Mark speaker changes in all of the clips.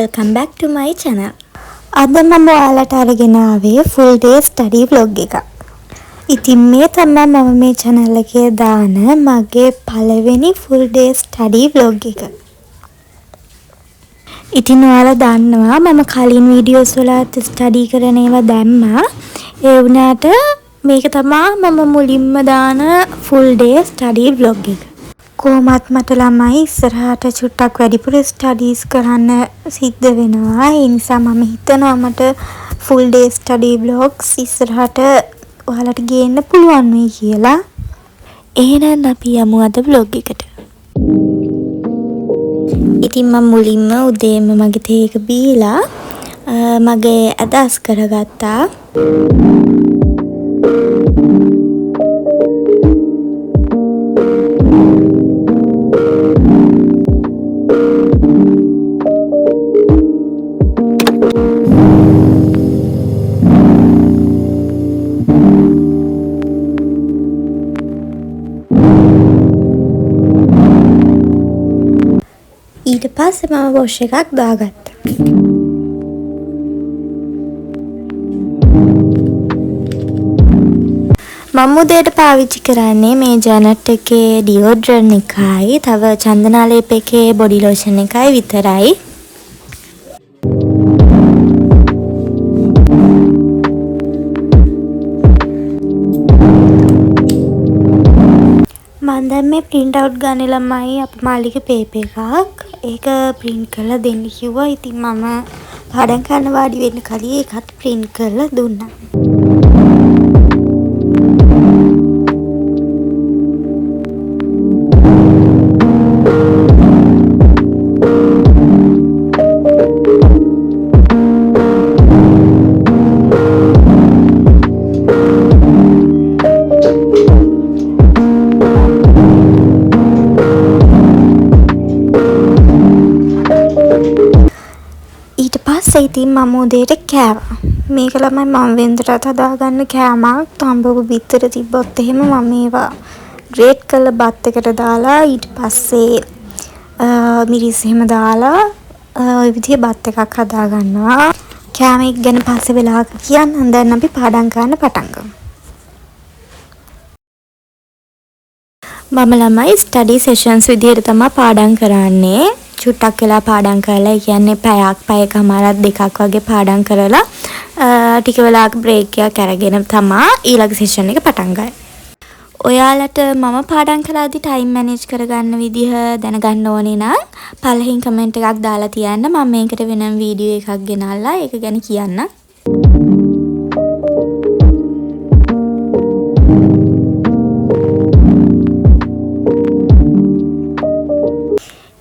Speaker 1: welcome back to my channel. අද මම ඔයාලට අරගෙන ආවේ full day study vlog එක. ඉතින් මේ තමයි මම මේ channel එකේ දාන මගේ පළවෙනි full day study vlog එක. ඉතින් ඔයාලා දන්නවා මම කලින් වීඩියෝස් වලත් study කරන ඒවා දැම්මා. ඒ වුණාට මේක තමයි මම මුලින්ම දාන full day study vlog එක. කොහොමත් මට ළමයි ඉස්සරහට චුට්ටක් වැඩිපුර ස්ටඩීස් කරන්න සිද්ධ වෙනවා. ඒ නිසා මම හිතනවා මට full day study vlogs ඉස්සරහට ඔයාලට ගේන්න පුළුවන් වෙයි කියලා. එහෙනම් අපි යමු අද vlog එකට. ඉතින් මම මුලින්ම උදේම මගේ තේ එක බීලා මගේ අදහස් කරගත්තා. ඊට පස්සේ මම වොෂ් එකක් දාගත්තා. මම උදේට පාවිච්චි කරන්නේ මේ ජැනට් එකේ ඩියෝඩ්‍රන්ට් එකයි, තව චන්දනාලේප එකේ බොඩි ලෝෂන් එකයි විතරයි. මම දැන් මේ print out ගන්න ළමයි අපමාලික පේපර් එකක්. ඒක print කරලා දෙන්න කිව්වා. ඉතින් මම පාඩම් කරන්න වාඩි වෙන්න කලින් ඒකත් print කරලා දුන්නා. ඉතින් මම උදේට කෑවා. මේක ළමයි මම වෙන්දටත් හදාගන්න කෑමක්. තඹපු බිත්තර තිබ්බොත් එහෙම මම ඒවා ග්‍රේට් කරලා බත් එකට දාලා ඊට පස්සේ මිරිස් එහෙම දාලා ওই විදිහේ බත් එකක් හදාගන්නවා. කෑම එක ගැන පස්සේ වෙලාවක කියන්නම්. දැන් අපි පාඩම් කරන්න පටන් ගමු. මම ළමයි ස්ටඩි සෙෂන්ස් විදිහට තමයි පාඩම් කරන්නේ. චුට්ටක් වෙලා පාඩම් කරලා, ඒ කියන්නේ පැයකමාරක් දෙකක් වගේ පාඩම් කරලා ටික වෙලාවක බ්‍රේක් එකක් අරගෙන තමයි ඊළඟ සෙෂන් එක පටන් ගන්නේ. ඔයාලට මම පාඩම් කළාදී ටයිම් මැනේජ් කරගන්න විදිහ දැනගන්න ඕනේ නම් පළහින් කමෙන්ට් එකක් දාලා තියන්න. මම මේකට වෙනම වීඩියෝ එකක් ගෙනල්ලා ඒක ගැන කියන්නම්.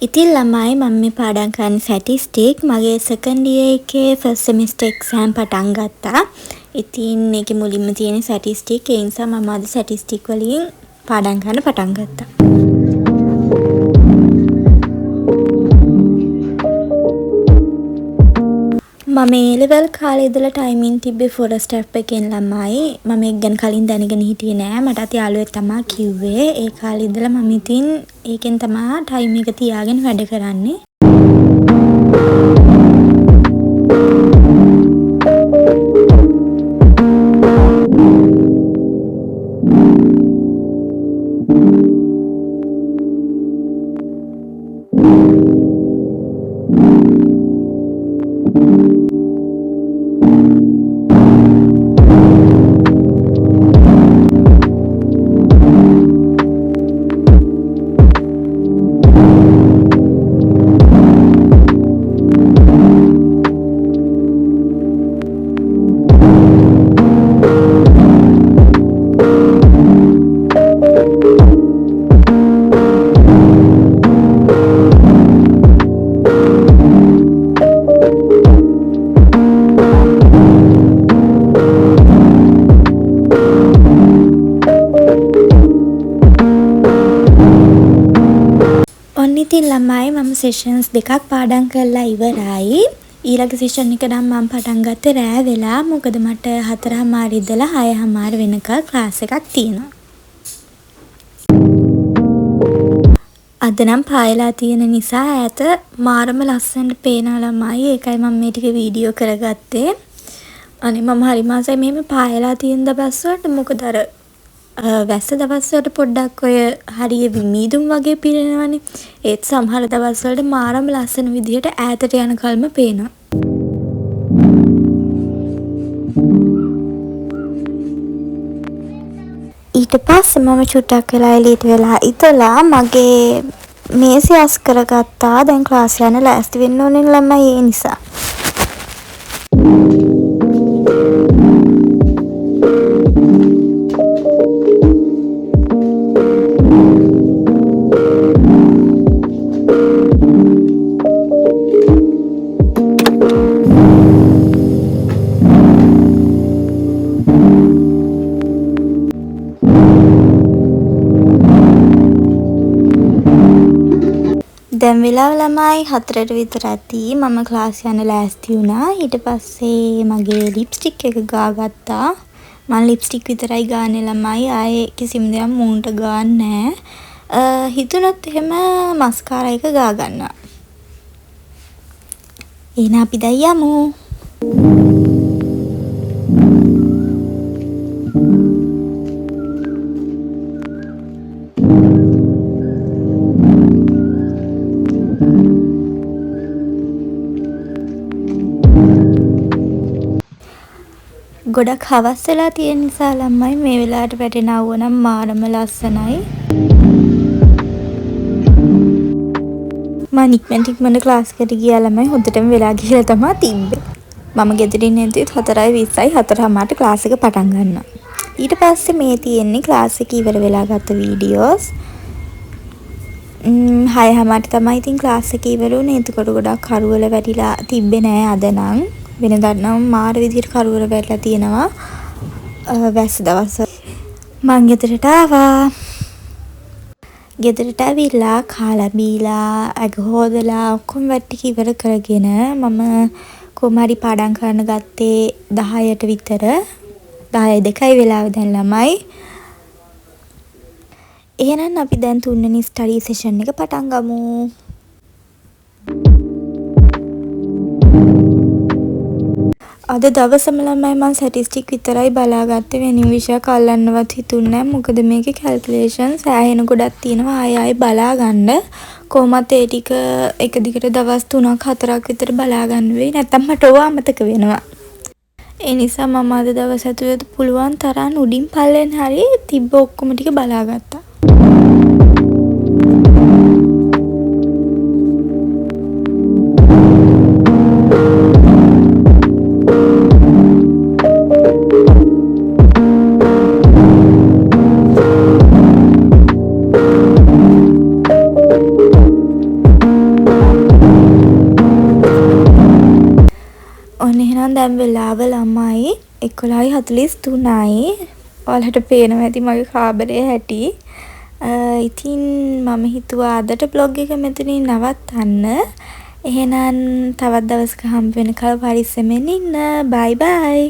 Speaker 1: ඉතින් ළමයි මම මේ පාඩම් කරන ස්ටැටිස්ටික් මගේ සෙකන්ඩ් ඉයර් එකේ ෆස්ට් සෙමිස්ටර් එක්සෑම් පටන් ගත්තා. ඉතින් මේකේ මුලින්ම තියෙන ස්ටැටිස්ටික් ඒ නිසා මම අද ස්ටැටිස්ටික් වලින් පාඩම් කරන්න පටන් ගත්තා. මම ඒ ලෙවල් කාලේ ඉඳලා ටයිමින් තිබ්බේ ෆොරස්ට් ඇප් එකෙන් ළමයි. මම ඒක ගැන කලින් දැනගෙන හිටියේ නෑ. මටත් යාළුවෙක් තමයි කිව්වේ. ඒ කාලේ ඉඳලා මම ඉතින් ඒකෙන් තමයි ටයිම් එක තියාගෙන වැඩ කරන්නේ. ඉතින් ළමයි මම සෙෂන්ස් දෙකක් පාඩම් කරලා ඉවරයි. ඊළඟ සෙෂන් එක නම් මම පටන් ගත්තේ රෑ වෙලා. මොකද මට 4:00 ඉඳලා 6:00 වෙනකල් ක්ලාස් එකක් තියෙනවා. අද නම් පායලා තියෙන නිසා ඈත මාරම ලස්සනට පේනවා ළමයි. ඒකයි මම මේ ටික වීඩියෝ කරගත්තේ. අනේ මම හරි මාසයි මෙහෙම පායලා තියෙන දවස් වලට. මොකද අර වැස්ස දවස් වලට පොඩ්ඩක් ඔය හරිය විමීදුම් වගේ පිරෙනවනේ. ඒත් සමහර දවස් වලට මාරම ලස්සන විදිහට ඈතට යන කල්ම පේනවා. ඊට පස්සේ මම චුට්ටක් වෙලා එළියට වෙලා ඉතලා මගේ මේසය අස් කරගත්තා. දැන් ක්ලාස් යන්න ලෑස්ති වෙන්න ඕනේ ළමයි ඒ නිසා. දැන් වෙලාව ළමයි 4ට විතර ඇති. මම ක්ලාස් යන්න ලෑස්ති වුණා. ඊට පස්සේ මගේ ලිප්ස්ටික් එක ගාගත්තා. මම ලිප්ස්ටික් විතරයි ගාන්නේ ළමයි. ආයේ කිසිම දෙයක් මූණට ගාන්නේ නැහැ. හිතුණොත් එහෙම මස්කාරා එක ගා ගන්නවා. එහෙනම් අපි දැන් යමු. ගොඩක් හවස් වෙලා තියෙන නිසා ළමයි මේ වෙලාවට වැටෙන අවුව නම් මාරම ලස්සනයි. මම ඉක්මනට ක්ලාස් එකට ගියා ළමයි. හොඳටම වෙලා ගිහලා තමයි තිබ්බේ. මම ගෙදරින් එද්දිත් 4:20යි 4:00ට ක්ලාස් එක පටන් ගන්නවා. ඊට පස්සේ මේ තියෙන්නේ ක්ලාස් එක ඉවර වෙලා ගත්ත වීඩියෝස්. 6:00ට තමයි ඉතින් ක්ලාස් එක ඉවර වුණේ. එතකොට ගොඩක් කරුවල වැටිලා තිබ්බේ නෑ අද නම්. වෙනදා නම් මාර විදිහට කරුවල වැටලා තියෙනවා වැස්ස දවස්වල. මං ගෙදරට ආවා. ගෙදරට ඇවිල්ලා කාලා බීලා අග හොදලා ඔක්කොම වැඩ ටික ඉවර කරගෙන මම කොහොම හරි පාඩම් කරන්න ගත්තේ 10ට විතර. 10:02යි වෙලාව දැන් ළමයි. එහෙනම් අපි දැන් තුන්වෙනි ස්ටඩි සෙෂන් එක පටන් ගමු. අද දවසම ළමයි මම ස්ටැටිස්ටික් විතරයි බලාගත්තේ. වෙන විෂයක් අල්ලන්නවත් හිතුන්නේ නැහැ. මොකද මේකේ කැල්කියුලේෂන් සෑහෙන ගොඩක් තියෙනවා. ආයෙ බලා ගන්න. කොහොමත් ඒ ටික එක දිගට දවස් 3ක් 4ක් විතර බලා ගන්න වෙයි. නැත්තම් මට ඕවා අමතක වෙනවා. ඒ නිසා මම අද දවස් ඇතුළත පුළුවන් තරම් උඩින් පල්ලෙන් හරි තිබ්බ ඔක්කොම ටික බලාගත්තා. දැන් වෙලාව ළමයි 11:43යි. ඔයාලට පේනවා ඇති මගේ කාමරේ හැටි. ඉතින් මම හිතුවා අදට බ්ලොග් එක මෙතනින් නවත්තන්න. එහෙනම් තවත් දවසක හම්බ වෙනකල් පරිස්සමෙන් ඉන්න. බයි බයි.